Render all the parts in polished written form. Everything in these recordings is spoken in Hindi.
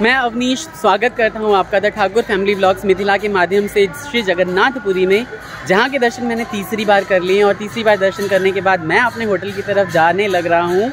मैं अवनीश स्वागत करता हूं आपका the Thakur family vlogs Mithila के माध्यम से श्री जगन्नाथपुरी में, जहां के दर्शन मैंने तीसरी बार कर लिए और तीसरी बार दर्शन करने के बाद मैं अपने होटल की तरफ जाने लग रहा हूं।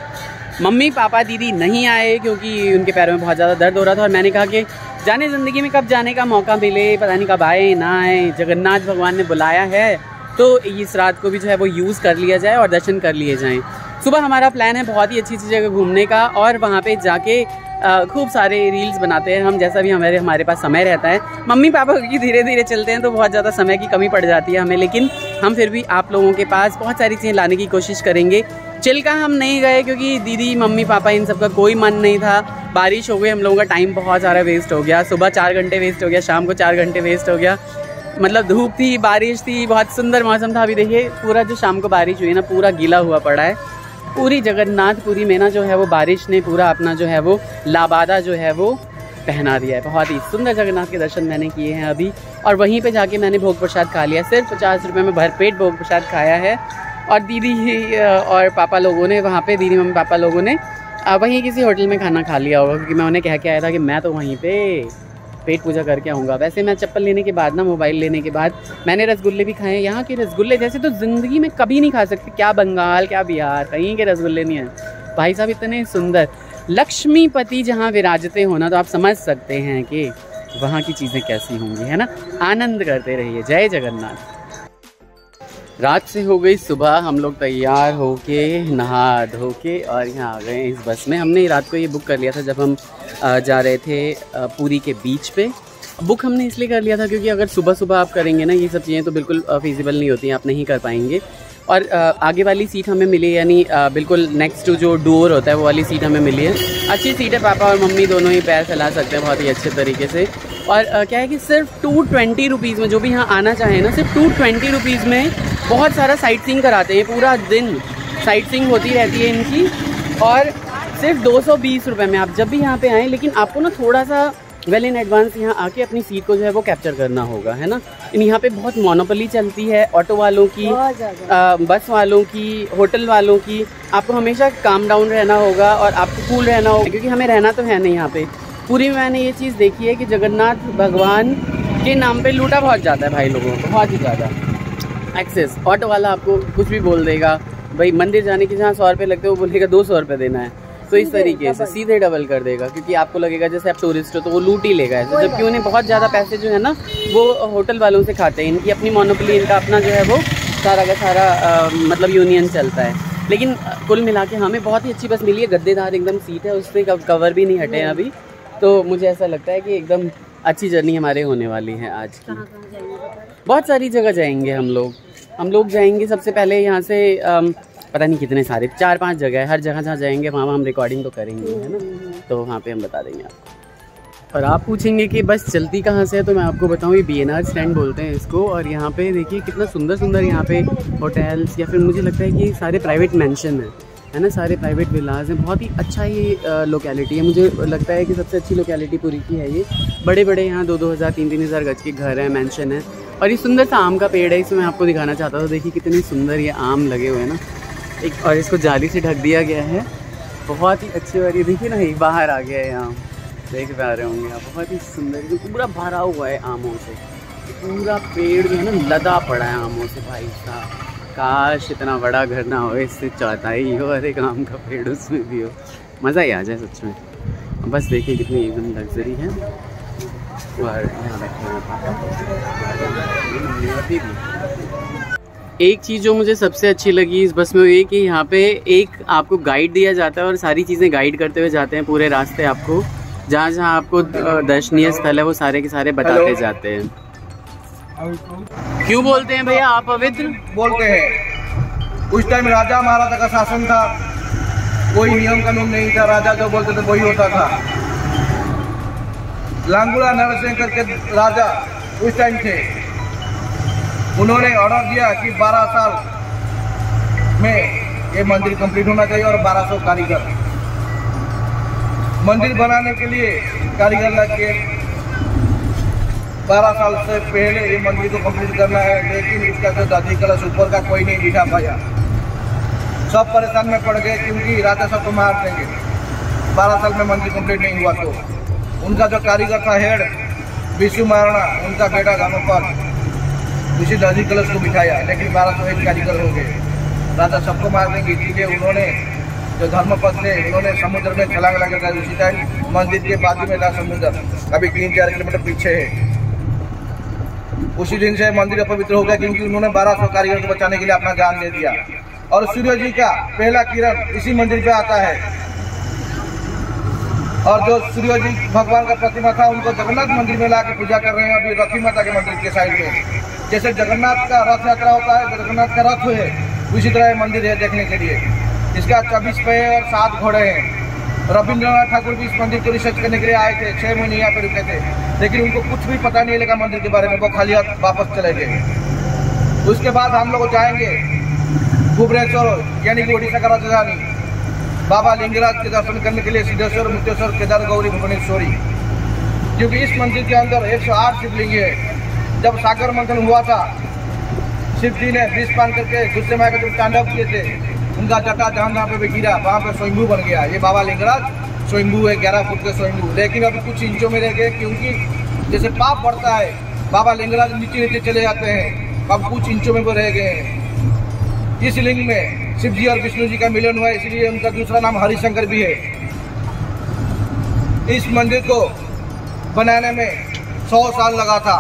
मम्मी पापा दीदी नहीं आए क्योंकि उनके पैरों में बहुत ज़्यादा दर्द हो रहा था और मैंने कहा कि जाने ज़िंदगी में कब जाने का मौका मिले, पता नहीं कब आए ना आए, जगन्नाथ भगवान ने बुलाया है तो इस रात को भी जो है वो यूज़ कर लिया जाए और दर्शन कर लिए जाएँ। सुबह हमारा प्लान है बहुत ही अच्छी जगह घूमने का और वहाँ पे जाके खूब सारे रील्स बनाते हैं हम, जैसा भी हमारे पास समय रहता है। मम्मी पापा की धीरे धीरे चलते हैं तो बहुत ज़्यादा समय की कमी पड़ जाती है हमें, लेकिन हम फिर भी आप लोगों के पास बहुत सारी चीज़ें लाने की कोशिश करेंगे। चिल्का हम नहीं गए क्योंकि दीदी मम्मी पापा इन सब का कोई मन नहीं था। बारिश हो गई, हम लोगों का टाइम बहुत सारा वेस्ट हो गया। सुबह 4 घंटे वेस्ट हो गया, शाम को 4 घंटे वेस्ट हो गया। मतलब धूप थी, बारिश थी, बहुत सुंदर मौसम था। अभी देखिए पूरा जो शाम को बारिश हुई ना पूरा गीला हुआ पड़ा है। पूरी जगन्नाथपुरी में ना जो है वो बारिश ने पूरा अपना जो है वो लाबादा जो है वो पहना दिया है। बहुत ही सुंदर जगन्नाथ के दर्शन मैंने किए हैं अभी, और वहीं पे जाके मैंने भोग प्रसाद खा लिया। सिर्फ 50 रुपये में भरपेट भोग प्रसाद खाया है। और दीदी और पापा लोगों ने वहाँ पे, दीदी मम्मी पापा लोगों ने वहीं किसी होटल में खाना खा लिया होगा, क्योंकि मैं उन्हें कह के आया था कि मैं तो वहीं पे पेट पूजा करके आऊँगा। वैसे मैं चप्पल लेने के बाद ना, मोबाइल लेने के बाद मैंने रसगुल्ले भी खाए। यहाँ के रसगुल्ले जैसे तो ज़िंदगी में कभी नहीं खा सकते। क्या बंगाल, क्या बिहार, कहीं के रसगुल्ले नहीं हैं भाई साहब, इतने सुंदर। लक्ष्मीपति जहाँ विराजते हो ना, तो आप समझ सकते हैं कि वहाँ की चीज़ें कैसी होंगी, है ना। आनंद करते रहिए। जय जगन्नाथ। रात से हो गई सुबह, हम लोग तैयार होके नहा धो के और यहाँ आ गए इस बस में। हमने रात को ये बुक कर लिया था जब हम जा रहे थे पुरी के बीच पे। बुक हमने इसलिए कर लिया था क्योंकि अगर सुबह सुबह आप करेंगे ना ये सब चीज़ें तो बिल्कुल फिजिबल नहीं होती हैं, आप नहीं कर पाएंगे। और आगे वाली सीट हमें मिली, यानी बिल्कुल नेक्स्ट टू जो डोर होता है वो वाली सीट हमें मिली है। अच्छी सीट है, पापा और मम्मी दोनों ही पैर फैला सकते हैं बहुत ही अच्छे तरीके से। और क्या है कि सिर्फ 220 रुपीज़ में, जो भी यहाँ आना चाहे ना, सिर्फ 220 रुपीज़ में बहुत सारा साइट सीइंग कराते हैं। पूरा दिन साइट सीइंग होती रहती है इनकी, और सिर्फ 220 रुपये में आप जब भी यहाँ पे आएँ। लेकिन आपको ना थोड़ा सा वेल इन एडवांस यहाँ आके अपनी सीट को जो है वो कैप्चर करना होगा, है ना। यहाँ पे बहुत मोनोपोली चलती है ऑटो वालों की, बस वालों की, होटल वालों की। आपको हमेशा काम डाउन रहना होगा और आपको कूल रहना होगा, क्योंकि हमें रहना तो है नहीं यहाँ पे। पूरी में मैंने ये चीज़ देखी है कि जगन्नाथ भगवान के नाम पे लूटा बहुत जाता है भाई लोगों को, बहुत ही ज़्यादा। एक्सेस ऑटो वाला आपको कुछ भी बोल देगा, भाई मंदिर जाने के जहाँ 100 रुपये लगते हैं वो बोलेगा 200 रुपये देना है, तो इस तरीके से सीधे डबल कर देगा, क्योंकि आपको लगेगा जैसे आप टूरिस्ट हो तो वो लूट ही लेगा ऐसे। जबकि उन्हें बहुत ज़्यादा पैसे जो है ना वो होटल वालों से खाते हैं। इनकी अपनी मोनोपोली, इनका अपना जो है वो सारा का सारा मतलब यूनियन चलता है। लेकिन कुल मिला के हमें बहुत ही अच्छी बस मिली है, गद्देदार एकदम सीट है, उससे कवर भी नहीं हटे हैं अभी। तो मुझे ऐसा लगता है कि एकदम अच्छी जर्नी हमारे होने वाली है आज की। बहुत सारी जगह जाएंगे हम लोग जाएंगे। सबसे पहले यहाँ से पता नहीं कितने सारे 4-5 जगह है, हर जगह जहाँ जाएंगे वहाँ हम रिकॉर्डिंग तो करेंगे, है ना। तो वहाँ पे हम बता देंगे आपको। और आप पूछेंगे कि बस चलती कहाँ से है, तो मैं आपको बताऊँ ये BNR स्टैंड बोलते हैं इसको। और यहाँ पे देखिए कितना सुंदर सुंदर यहाँ पे होटल्स, या फिर मुझे लगता है कि सारे प्राइवेट मैंशन है ना, सारे प्राइवेट विलाज हैं। बहुत ही अच्छा ये लोकेलिटी है। मुझे लगता है कि सबसे अच्छी लोकेलिटी पूरी की है ये। बड़े बड़े यहाँ 2-2 हज़ार 3-3 हज़ार गज के घर हैं, मैंशन है। और ये सुंदर सा आम का पेड़ है, इसमें मैं आपको दिखाना चाहता था। देखिए कितनी सुंदर ये आम लगे हुए हैं ना एक, और इसको जाली से ढक दिया गया है। बहुत ही अच्छे। और ये देखिए ना ये बाहर आ गया है आम, देख पा रहे होंगे आप। बहुत ही सुंदर, पूरा भरा हुआ है आमों से। पूरा पेड़ जो है ना लदा पड़ा है आमों से भाई साहब। काश इतना बड़ा घर ना हो, इससे चौथाई हो और एक आम का पेड़ उसमें भी हो, मज़ा ही आ जाए सच में। बस देखिए कितनी एकदम लग्जरी है। और यहाँ बैठे हैं। एक चीज़ जो मुझे सबसे अच्छी लगी इस बस में वो ये कि यहाँ पे एक आपको गाइड दिया जाता है और सारी चीज़ें गाइड करते हुए जाते हैं पूरे रास्ते। आपको जहाँ जहाँ आपको दर्शनीय स्थल है वो सारे के सारे बताते जाते हैं। क्यों बोलते हैं भैया आप पवित्र? बोलते हैं उस टाइम राजा महाराजा का शासन था, कोई नियम कानून नहीं था, राजा जो बोलते थे वही होता था। लांगुड़ा नरसिंह करके राजा उस टाइम थे, उन्होंने ऑर्डर दिया कि 12 साल में ये मंदिर कंप्लीट होना चाहिए और 1200 कारीगर मंदिर बनाने के लिए कारीगर लग के 12 साल से पहले ये मंदिर को कंप्लीट करना है। लेकिन इसका जो दादी कलश ऊपर का कोई नहीं बिठा पाया, सब परेशान में पड़ गए क्योंकि राजा सबको मार देंगे 12 साल में मंदिर कंप्लीट नहीं हुआ। तो उनका जो कारीगर था हेड विशु महाराणा, उनका बेटा धर्मपद उसी दही कलश को बिठाया, लेकिन 1201 कारीगर हो गए। राजा सबको मार देंगे, इसीलिए उन्होंने जो धर्मपद थे उन्होंने समुद्र में छलांग लगाकर उसी टाइम मंदिर के बाजू में था समुद्र, अभी 3-4 किलोमीटर पीछे है। उसी दिन से मंदिर अपवित्र हो गया, क्योंकि उन्होंने 1200 कारीगर को बचाने के लिए अपना जान दे दिया। और सूर्य जी का पहला किरण इसी मंदिर पे आता है। और जो सूर्य जी भगवान का प्रतिमा था उनको जगन्नाथ मंदिर में ला के पूजा कर रहे हैं अभी रथी माता के मंदिर के साइड में। जैसे जगन्नाथ का रथ यात्रा होता है, जगन्नाथ का रथ है, उसी तरह मंदिर है देखने के लिए। इसका 24 पैर और 7 घोड़े हैं। रविंद्रनाथ ठाकुर भी इस मंदिर को रिसर्च करने के लिए आए थे, 6 महीने यहाँ पे रुके थे, लेकिन उनको कुछ भी पता नहीं लगा मंदिर के बारे में, वो खाली हाथ वापस चले गए। उसके बाद हम लोग जाएंगे भुवनेश्वर, यानी कि उड़ीसा का राजधानी, बाबा लिंगराज के दर्शन करने के लिए सिद्धेश्वर, मुक्तेश्वर, केदार गौरी, भुवनेश्वरी। क्योंकि इस मंदिर के अंदर 108 शिवलिंग है। जब सागर मंथन हुआ था, शिव जी ने विष पान करके गुस्से में आकर तांडव किए थे, उनका जटा जहाँ पे भी गिरा वहाँ पे स्वयंभू बन गया। ये बाबा लिंगराज स्वयंभू है, 11 फुट के स्वयंभू। लेकिन अभी कुछ इंचों में रह गए, क्योंकि जैसे पाप बढ़ता है बाबा लिंगराज नीचे नीचे चले जाते हैं, अब कुछ इंचों में वो रह गए हैं। इस लिंग में शिव जी और विष्णु जी का मिलन हुआ, इसलिए उनका दूसरा नाम हरिशंकर भी है। इस मंदिर को बनाने में 100 साल लगा था।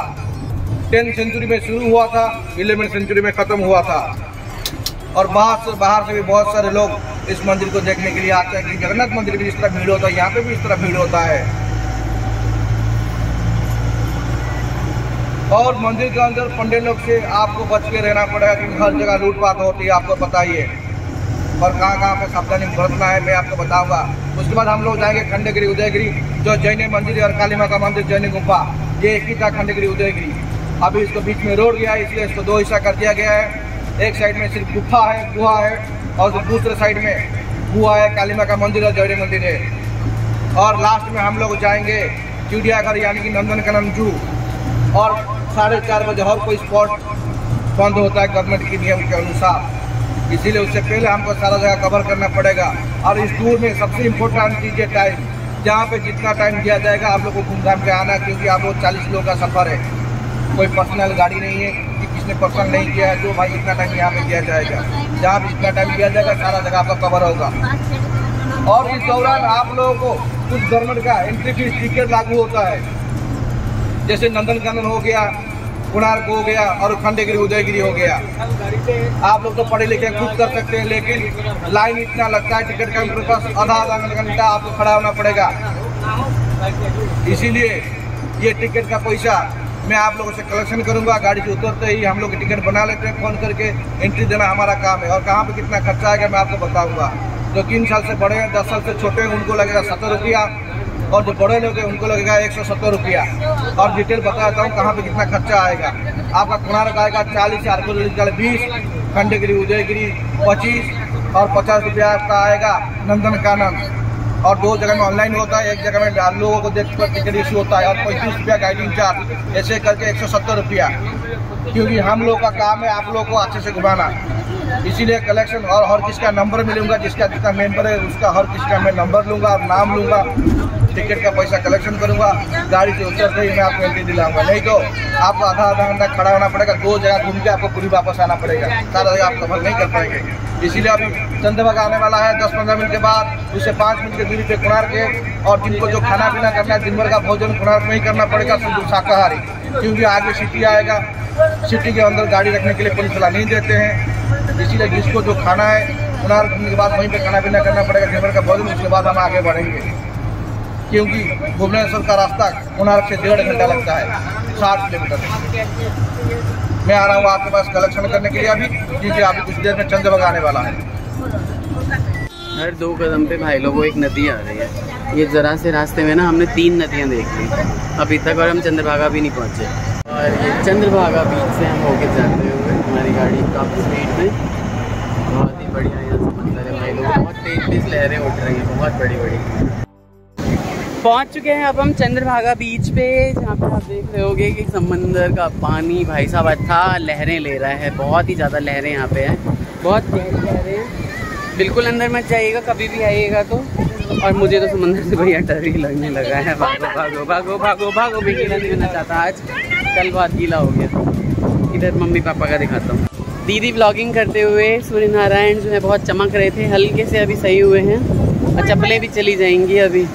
10th सेंचुरी में शुरू हुआ था, 11th सेंचुरी में खत्म हुआ था। और बाहर से भी बहुत सारे लोग इस मंदिर को देखने के लिए आते हैं कि जगन्नाथ मंदिर में जिस तरह भीड़ होता है, यहाँ पे भी इस तरह भीड़ होता है। और मंदिर के अंदर पंडित लोग से आपको बच के रहना पड़ेगा, क्योंकि हर जगह लूटपाट होती है, आपको पता ही है। और कहाँ पे सावधानी बरतना है मैं आपको बताऊंगा। उसके बाद हम लोग जाएंगे खंडगिरी, उदयगिरी, जो जैन मंदिर और काली माँ का मंदिर, जैन गुफा, ये एक ही था खंडगिरी उदयगिरी। अभी इसको बीच में रोड गया है, इसलिए इसको 2 हिस्सा कर दिया गया है। एक साइड में सिर्फ गुफा है, और दूसरे साइड में गुहा है, काली माँ का मंदिर और जैन मंदिर है। और लास्ट में हम लोग जाएंगे चिड़ियाघर, यानी कि नंदनकानन जू। और 4:30 बजे हर कोई स्पॉट बंद होता है गवर्नमेंट के नियम के अनुसार, इसीलिए उससे पहले हमको सारा जगह कवर करना पड़ेगा। और इस टूर में सबसे इम्पोर्टेंट चीज़ है टाइम, जहाँ पे जितना टाइम दिया जाएगा आप लोग को घूम-घाम के आना, क्योंकि आप लोग 40 लोगों का सफ़र है, कोई पर्सनल गाड़ी नहीं है कि किसने पर्सनल नहीं किया है, तो भाई इतना टाइम यहाँ पे दिया जाएगा। जहाँ भी इतना टाइम दिया जाएगा सारा जगह आपका कवर होगा। और इस दौरान आप लोगों को कुछ गवर्नमेंट का एंट्री फीस टिकट लागू होता है, जैसे नंदनकानन हो गया, कोणार्क हो गया और खंडगिरी उदयगिरी हो गया। आप लोग तो पढ़े लिखे खुद कर सकते हैं, लेकिन लाइन इतना लगता है टिकट काउंटर पर, आधा घंटा आपको खड़ा होना पड़ेगा। इसीलिए ये टिकट का पैसा मैं आप लोगों से कलेक्शन करूंगा। गाड़ी से उतरते ही हम लोग टिकट बना लेते हैं, फ़ोन करके एंट्री देना हमारा काम है। और कहाँ पे कितना खर्चा आएगा मैं आपको बताऊंगा। जो 3 साल से बड़े हैं, 10 साल से छोटे हैं, उनको लगेगा 70 रुपया, और जो बड़े लोग हैं उनको लगेगा 170 रुपया। और डिटेल बताता हूँ कहाँ पे कितना खर्चा आएगा। आपका कोणार्क आएगा 40, आर्कोलॉजिकल 20, खंडगिरी उदयगिरी 25 और 50 रुपया आपका आएगा नंदनकानन। और 2 जगह में ऑनलाइन होता है, एक जगह में लोगों को देख कर टिकट इशू होता है। और 35 रुपया गाइडिंग चार्ज, ऐसे करके 170 रुपया, क्योंकि हम लोग का काम है आप लोगों को अच्छे से घुमाना। इसीलिए कलेक्शन और हर किसका नंबर मिलूंगा, जिसका जितना मेंबर है उसका हर किसका मैं नंबर लूंगा और नाम लूंगा, टिकट का पैसा कलेक्शन करूंगा। गाड़ी से उतरते ही मैं आपको एंट्री दिलाऊंगा, नहीं तो आपको आधा घंटा खड़ा होना पड़ेगा, 2 जगह घूम के आपको पूरी वापस आना पड़ेगा, सारा जगह आप कवर नहीं कर पाएंगे। इसीलिए अभी चंद्रभागा आने वाला है 10-15 मिनट के बाद, उससे 5 मिनट की दूरी पे कोणार्क है। और जिनको जो खाना पीना करना है, दिन भर का भोजन कोणार्क में ही करना पड़ेगा, शुद्ध शाकाहारी, क्योंकि आगे सिटी आएगा, सिटी के अंदर गाड़ी रखने के लिए पुलिस वाला नहीं देते हैं। इसीलिए जिसको जो खाना है कोणार्क घूमने के बाद वहीं पे खाना पीना करना पड़ेगा, दिन भर का भोजन, उसके बाद हम आगे बढ़ेंगे। क्योंकि भुवनेश्वर का रास्ता कोणार्क से 1.5 घंटा लगता है, 60 किलोमीटर। मैं आ रहा हूँ आपके पास कलेक्शन करने के लिए अभी, क्योंकि अभी कुछ देर में चंद्रभागा आने वाला है। हर 2 कदम पे भाई लोगों एक नदी आ रही है। ये ज़रा से रास्ते में ना हमने 3 नदियाँ देख ली अभी तक, और हम चंद्रभागा भी नहीं पहुँचे। और ये चंद्रभागा बीच से हम होके जाते हुए हमारी गाड़ी काफ़ी स्पीड में, बहुत ही बढ़िया यहाँ समंदर है भाई लोग, बहुत तेज लहरें उठ रही हैं, बहुत बड़ी बड़ी। पहुंच चुके हैं अब हम चंद्रभागा बीच पे, जहाँ पे आप देख रहे होगे कि समंदर का पानी भाई साहब अच्छा लहरें ले रहा है, बहुत ही ज़्यादा लहरें यहाँ पे हैं, बहुत गहरी लहरें। बिल्कुल अंदर मत जाइएगा, कभी भी आइएगा तो और मुझे तो समंदर से भैया डर ही लगने लगा है। भागो भागो भागो भागो भागो। मैं गीला नहीं होना चाहता आज, कल बहुत गीला हो गया। इधर मम्मी पापा का दिखाता हूँ। दीदी ब्लॉगिंग करते हुए सूर्य नारायण जो है बहुत चमक रहे थे, हल्के से अभी सही हुए हैं और चप्पलें भी चली जाएंगी अभी।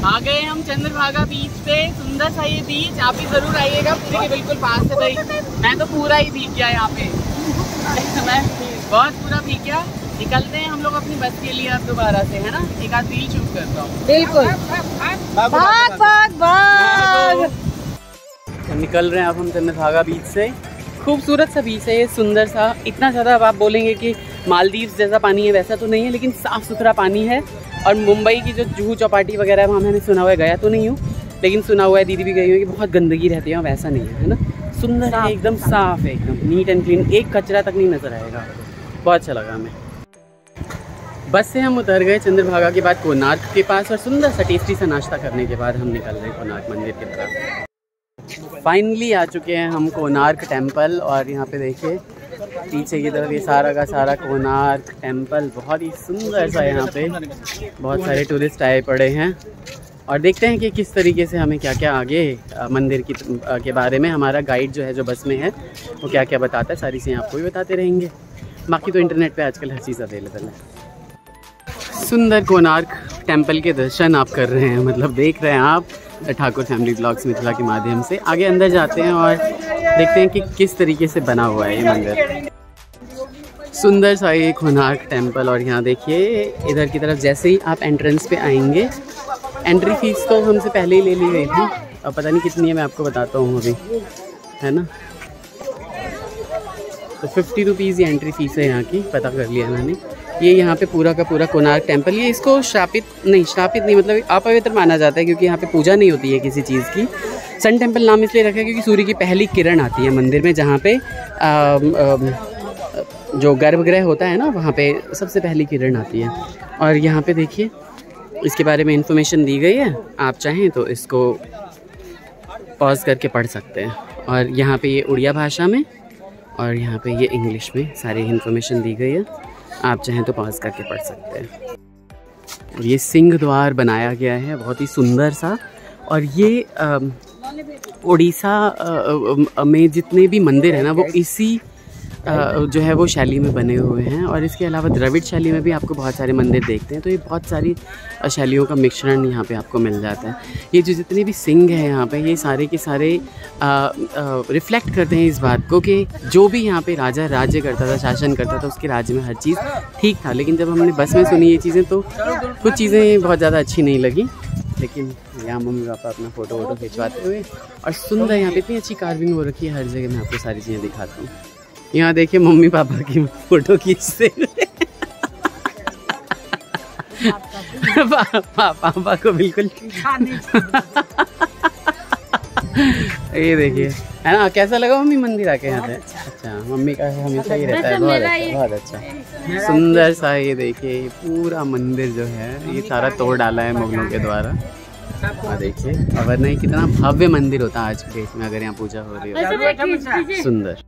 आ गए हम चंद्रभागा बीच पे। सुंदर सा ये बीच, आप भी जरूर आइएगा। पूरे के बिल्कुल पास है भाई। मैं तो पूरा ही भीग गया यहाँ पे। मैं बहुत पूरा भीग गया। निकलते हैं हम लोग अपनी बस के लिए अब दोबारा से, है ना। एक आध रील शूट करता हूँ। बिल्कुल भाग भाग भाग। निकल रहे हैं अब हम चंद्रभागा बीच से। खूबसूरत सा बीच है ये, सुंदर सा। इतना ज़्यादा अब आप बोलेंगे कि मालदीव्स जैसा पानी है, वैसा तो नहीं है, लेकिन साफ़ सुथरा पानी है। और मुंबई की जो जुहू चौपाटी वगैरह है वहाँ मैंने सुना हुआ है, गया तो नहीं हूँ, लेकिन सुना हुआ है, दीदी भी गई हुई है कि बहुत गंदगी रहती है, वैसा नहीं है, है ना। सुंदर है, एकदम साफ़ है, एकदम नीट एंड क्लीन, एक कचरा तक नहीं नज़र आएगा। बहुत अच्छा लगा हमें। बस से हम उतर गए चंद्रभागा के बाद कोणार्क के पास, और सुंदर सा टेस्टी सा नाश्ता करने के बाद हम निकल रहे हैं कोणार्क मंदिर की तरफ। फाइनली आ चुके हैं हम कोणार्क टेम्पल, और यहाँ पे देखिए पीछे की तरफ ये सारा का सारा कोणार्क टेम्पल बहुत ही सुंदर सा। यहाँ पे बहुत सारे टूरिस्ट आए पड़े हैं, और देखते हैं कि किस तरीके से हमें क्या क्या आगे मंदिर की के बारे में हमारा गाइड जो है, जो बस में है, वो क्या क्या बताता है। सारी चीज़ें आपको भी बताते रहेंगे। बाकी तो इंटरनेट पे आजकल हर चीज़ अवेलेबल है। सुंदर कोणार्क टेम्पल के दर्शन आप कर रहे हैं, मतलब देख रहे हैं आप ठाकुर फैमिली ब्लॉग्स मिथिला के माध्यम से। आगे अंदर जाते हैं और देखते हैं कि किस तरीके से बना हुआ है ये मंदिर। सुंदर सा ये कोणार्क टेम्पल, और यहाँ देखिए इधर की तरफ जैसे ही आप एंट्रेंस पे आएंगे, एंट्री फीस तो हमसे पहले ही ले ली गई थी, अब पता नहीं कितनी है, मैं आपको बताता हूँ अभी, है ना। तो 50 रुपीज़ ये एंट्री फीस है यहाँ की, पता कर लिया मैंने। ये यहाँ पे पूरा का पूरा कोणार्क टेम्पल, ये इसको श्रापित नहीं, मतलब अपवित्र माना जाता है, क्योंकि यहाँ पे पूजा नहीं होती है किसी चीज़ की। सन टेम्पल नाम इसलिए रखा है क्योंकि सूर्य की पहली किरण आती है मंदिर में, जहाँ पे जो गर्भगृह होता है ना, वहाँ पे सबसे पहली किरण आती है। और यहाँ पे देखिए इसके बारे में इंफॉर्मेशन दी गई है, आप चाहें तो इसको पॉज करके पढ़ सकते हैं। और यहाँ पे ये उड़िया भाषा में, और यहाँ पे ये इंग्लिश में सारी इन्फॉर्मेशन दी गई है, आप चाहें तो पॉज करके पढ़ सकते हैं। और ये सिंह द्वार बनाया गया है बहुत ही सुंदर सा, और ये उड़ीसा में जितने भी मंदिर हैं ना, वो इसी जो है वो शैली में बने हुए हैं। और इसके अलावा द्रविड़ शैली में भी आपको बहुत सारे मंदिर देखते हैं, तो ये बहुत सारी शैलियों का मिश्रण यहाँ पे आपको मिल जाता है। ये जो जितने भी सिंह हैं यहाँ पे, ये सारे के सारे रिफ्लेक्ट करते हैं इस बात को कि जो भी यहाँ पे राजा राज्य करता था, शासन करता था, उसके राज्य में हर चीज़ ठीक था। लेकिन जब हमने बस में सुनी ये चीज़ें, तो कुछ चीज़ें बहुत ज़्यादा अच्छी नहीं लगी। लेकिन यहाँ मम्मी पापा अपना फ़ोटो वोटो खिंचवाते हुए, और सुंदर यहाँ पे इतनी अच्छी कार्विंग हो रखी है हर जगह। मैं आपको सारी चीज़ें दिखाती हूँ। यहाँ देखिए मम्मी पापा की फ़ोटो खींचते हुए। पापा को बिल्कुल ये देखिए, है ना। कैसा लगा मम्मी मंदिर आके यहाँ पे? अच्छा, मम्मी का हमेशा ही रहता है। बहुत अच्छा सुंदर सा। ये देखिए पूरा मंदिर जो है, ये सारा तोड़ डाला है मुगलों के द्वारा। हाँ देखिए, अगर नहीं कितना भव्य मंदिर होता आज के डेट में, अगर यहाँ पूजा हो रही हो। सुंदर।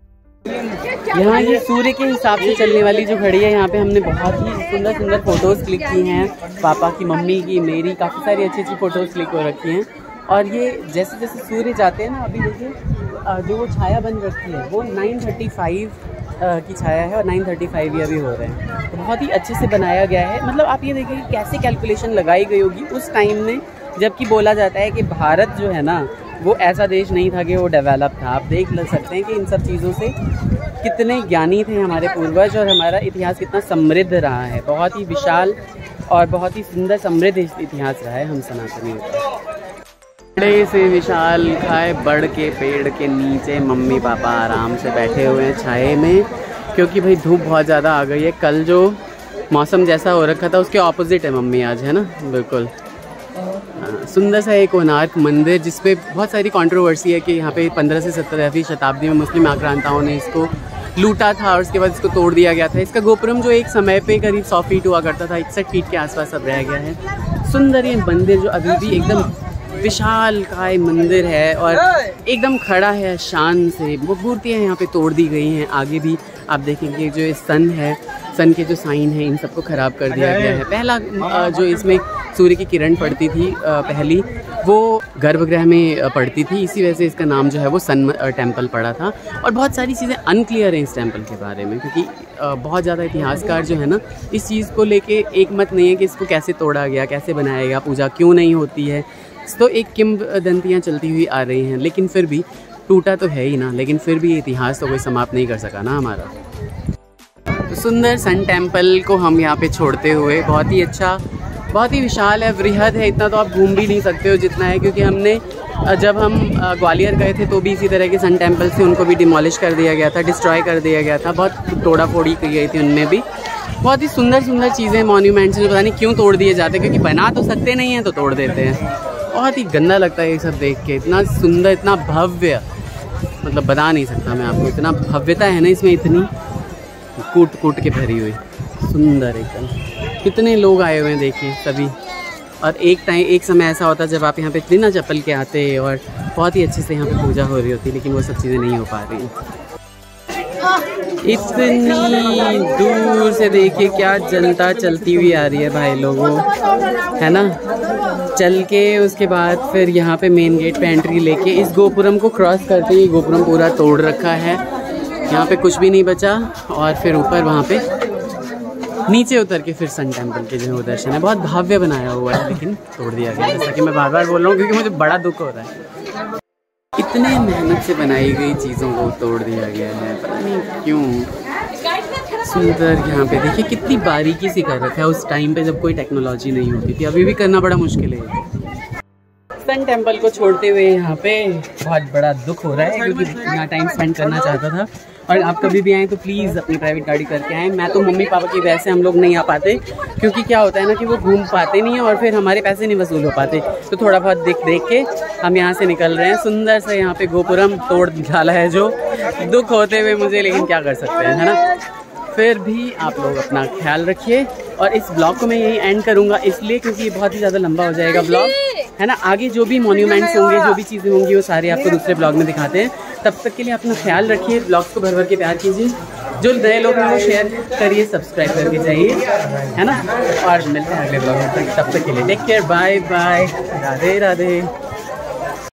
यहाँ ये सूर्य के हिसाब से चलने वाली जो घड़ी है, यहाँ पे हमने बहुत ही सुंदर सुंदर फ़ोटोज़ क्लिक की हैं। पापा की, मम्मी की, मेरी, काफ़ी सारी अच्छी अच्छी फ़ोटोज़ क्लिक हो रखी हैं। और ये जैसे जैसे सूर्य जाते हैं ना, अभी देखिए जो वो छाया बन रखी है, वो 9:35 की छाया है, और 9:35 ये अभी हो रहे हैं। तो बहुत ही अच्छे से बनाया गया है। मतलब आप ये देखिए कैसे कैलकुलेशन लगाई गई होगी उस टाइम में, जबकि बोला जाता है कि भारत जो है ना, वो ऐसा देश नहीं था कि वो डेवलप था। आप देख सकते हैं कि इन सब चीज़ों से कितने ज्ञानी थे हमारे पूर्वज, और हमारा इतिहास कितना समृद्ध रहा है। बहुत ही विशाल और बहुत ही सुंदर समृद्ध इतिहास रहा है हम सनातनी का। बड़े से विशाल खाए बड़ के पेड़ के नीचे मम्मी पापा आराम से बैठे हुए हैं छाए में, क्योंकि भाई धूप बहुत ज़्यादा आ गई है। कल जो मौसम जैसा हो रखा था उसके ऑपोजिट है मम्मी आज, है ना। बिल्कुल सुंदर सा एक कोणार्क मंदिर, जिसपे बहुत सारी कंट्रोवर्सी है कि यहाँ पे 15 से 17वीं शताब्दी में मुस्लिम आक्रांताओं ने इसको लूटा था, और उसके बाद इसको तोड़ दिया गया था। इसका गोपुरम जो एक समय पे करीब 100 फीट हुआ करता था, 61 फीट के आसपास अब रह गया है। सुंदर ये मंदिर जो अभी भी एकदम विशाल काय मंदिर है और एकदम खड़ा है शान से। वो मूर्तियाँ यहाँ पे तोड़ दी गई हैं। आगे भी आप देखेंगे जो सन है, सन के जो साइन है इन सबको ख़राब कर दिया गया है। पहला जो इसमें सूर्य की किरण पड़ती थी पहली, वो गर्भगृह में पड़ती थी, इसी वजह से इसका नाम जो है वो सन टेम्पल पड़ा था। और बहुत सारी चीज़ें अनक्लियर हैं इस टेम्पल के बारे में, क्योंकि बहुत ज़्यादा इतिहासकार जो है ना इस चीज़ को लेके एक मत नहीं है कि इसको कैसे तोड़ा गया, कैसे बनाया गया, पूजा क्यों नहीं होती है। तो एक किंवदंतियाँ चलती हुई आ रही हैं, लेकिन फिर भी टूटा तो है ही ना, लेकिन फिर भी इतिहास तो कोई समाप्त नहीं कर सका ना हमारा। तो सुंदर सन टेम्पल को हम यहाँ पे छोड़ते हुए, बहुत ही अच्छा, बहुत ही विशाल है, वृहद है, इतना तो आप घूम भी नहीं सकते हो जितना है, क्योंकि हमने जब हम ग्वालियर गए थे तो भी इसी तरह के सन टेम्पल से उनको भी डिमोलिश कर दिया गया था, डिस्ट्रॉय कर दिया गया था, बहुत तोड़ा फोड़ी की गई थी उनमें भी। बहुत ही सुंदर सुंदर चीज़ें, मॉन्यूमेंट्स जो पता नहीं क्यों तोड़ दिए जाते, क्योंकि बना तो सकते नहीं हैं तो तोड़ देते हैं। बहुत ही गंदा लगता है ये सब देख के, इतना सुंदर, इतना भव्य, मतलब बता नहीं सकता मैं आपको, इतना भव्यता है ना इसमें, इतनी कूट कूट के भरी हुई, सुंदर एकदम। कितने लोग आए हुए हैं देखिए सभी। और एक समय ऐसा होता है जब आप यहाँ पे बिना चप्पल के आते और बहुत ही अच्छे से यहाँ पे पूजा हो रही होती, लेकिन वो सब चीज़ें नहीं हो पा रही। इतनी दूर से देखिए क्या जनता चलती हुई आ रही है भाई लोगों, है ना। चल के उसके बाद फिर यहाँ पे मेन गेट पे एंट्री लेके इस गोपुरम को क्रॉस करते ही गोपुरम पूरा तोड़ रखा है, यहाँ पे कुछ भी नहीं बचा। और फिर ऊपर वहाँ पे नीचे उतर के फिर सन टेम्पल के जो दर्शन है, बहुत भव्य बनाया हुआ है, लेकिन तोड़ दिया गया, जैसा कि मैं बार बार बोल रहा हूँ, क्योंकि मुझे बड़ा दुख हो रहा है। इतने मेहनत से बनाई गई चीज़ों को तोड़ दिया गया है, पता नहीं क्यों। सुंदर यहाँ पे देखिए कितनी बारीकी से कर रखा है, उस टाइम पे जब कोई टेक्नोलॉजी नहीं होती थी, अभी भी करना बड़ा मुश्किल है। सन टेम्पल को छोड़ते हुए यहाँ पे बहुत बड़ा दुख हो रहा है, क्योंकि यहाँ टाइम स्पेंड करना चाहता था। और आप कभी भी आएँ तो प्लीज़ अपनी प्राइवेट गाड़ी करके आएँ। मैं तो मम्मी पापा की वजह से हम लोग नहीं आ पाते, क्योंकि क्या होता है ना कि वो घूम पाते नहीं हैं और फिर हमारे पैसे नहीं वसूल हो पाते। तो थोड़ा बहुत देख के हम यहाँ से निकल रहे हैं। सुंदर से यहाँ पे गोपुरम तोड़ डाला है, जो दुख होते हुए मुझे, लेकिन क्या कर सकते हैं, है ना। फिर भी आप लोग अपना ख्याल रखिए। और इस ब्लॉग को मैं यही एंड करूँगा इसलिए क्योंकि ये बहुत ही ज़्यादा लंबा हो जाएगा ब्लॉग, है ना। आगे जो भी मॉन्यूमेंट्स होंगे, जो भी चीज़ें होंगी, वो सारे आपको दूसरे ब्लॉग में दिखाते हैं। तब तक के लिए अपना ख्याल रखिए, ब्लॉग्स को भर भर के प्यार कीजिए, जो नए लोग हैं वो शेयर करिए, सब्सक्राइब करके जाइए, है ना। और मिलते हैं अगले ब्लॉग में, तब तक के लिए take care, bye bye, Radhe Radhe.